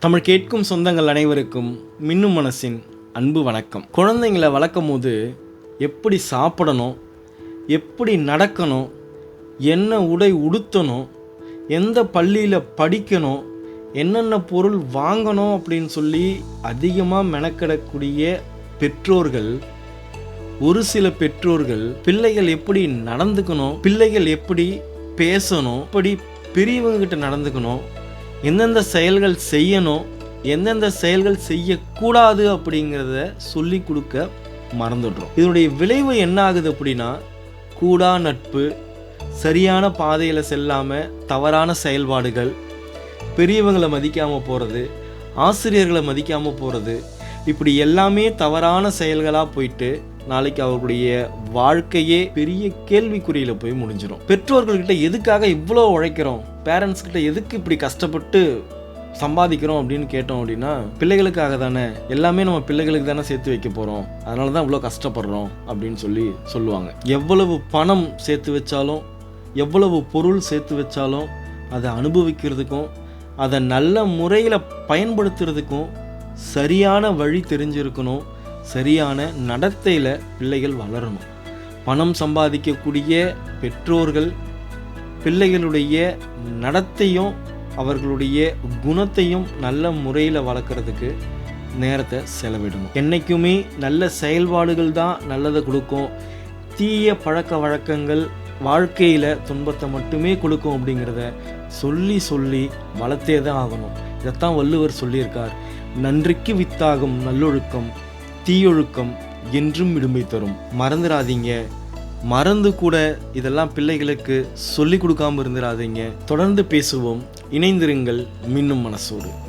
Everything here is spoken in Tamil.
தமிழ் கேட்கும் சொந்தங்கள் அனைவருக்கும் மின்னும் மனசின் அன்பு வணக்கம். குழந்தைங்களை வளர்க்கும் போது எப்படி சாப்பிடணும், எப்படி நடக்கணும், என்ன உடை உடுத்தணும், எந்த பள்ளியில் படிக்கணும், என்னென்ன பொருள் வாங்கணும் அப்படின்னு சொல்லி அதிகமாக மெனக்கிடக்கூடிய பெற்றோர்கள், ஒரு சில பெற்றோர்கள் பிள்ளைகள் எப்படி நடந்துக்கணும், பிள்ளைகள் எப்படி பேசணும், எப்படி பெரியவங்ககிட்ட நடந்துக்கணும், எந்தெந்த செயல்கள் செய்யணும், எந்தெந்த செயல்கள் செய்யக்கூடாது அப்படிங்கிறத சொல்லி கொடுக்க மறந்துடுறோம். இதனுடைய விளைவு என்ன ஆகுது அப்படின்னா, கூடா நட்பு, சரியான பாதையில் செல்லாமல் தவறான செயல்பாடுகள், பெரியவங்களை மதிக்காமல் போகிறது, ஆசிரியர்களை மதிக்காமல் போகிறது, இப்படி எல்லாமே தவறான செயல்களாக போயிட்டு நாளைக்கு அவர்களுடைய வாழ்க்கையே பெரிய கேள்விக்குறியில் போய் முடிஞ்சிடும். பெற்றோர்கள்கிட்ட எதுக்காக இவ்வளோ உழைக்கிறோம், பேரண்ட்ஸ் கிட்ட எதுக்கு இப்படி கஷ்டப்பட்டு சம்பாதிக்கிறோம் அப்படின்னு கேட்டோம் அப்படின்னா, பிள்ளைகளுக்காக தானே, எல்லாமே நம்ம பிள்ளைகளுக்கு தானே சேர்த்து வைக்க போகிறோம், அதனால தான் இவ்வளோ கஷ்டப்படுறோம் அப்படின்னு சொல்லுவாங்க. எவ்வளவு பணம் சேர்த்து வச்சாலும், எவ்வளவு பொருள் சேர்த்து வச்சாலும் அதை அனுபவிக்கிறதுக்கும் அதை நல்ல முறையில் பயன்படுத்துறதுக்கும் சரியான வழி தெரிஞ்சிருக்கணும், சரியான நடத்தையில் பிள்ளைகள் வளரணும். பணம் சம்பாதிக்கக்கூடிய பெற்றோர்கள் பிள்ளைகளுடைய நடத்தையும் அவர்களுடைய குணத்தையும் நல்ல முறையில் வளர்க்குறதுக்கு நேரத்தை செலவிடணும். என்றைக்குமே நல்ல செயல்பாடுகள் தான் நல்லதை கொடுக்கும், தீய பழக்க வழக்கங்கள் வாழ்க்கையில் துன்பத்தை மட்டுமே கொடுக்கும் அப்படிங்கிறத சொல்லி வளர்த்தே தான் ஆகணும். இதைத்தான் வள்ளுவர் சொல்லியிருக்கார், நன்றிக்கு வித்தாகும் நல்லொழுக்கம் தீயொழுக்கம் என்றும் இடும்பை தரும். மறந்துடாதீங்க. மறந்து கூட இதெல்லாம் பிள்ளைகளுக்கு சொல்லி கொடுக்காம இருந்துடாதீங்க. தொடர்ந்து பேசுவோம். இணைந்திருங்கள் மின்னும் மனசோடு.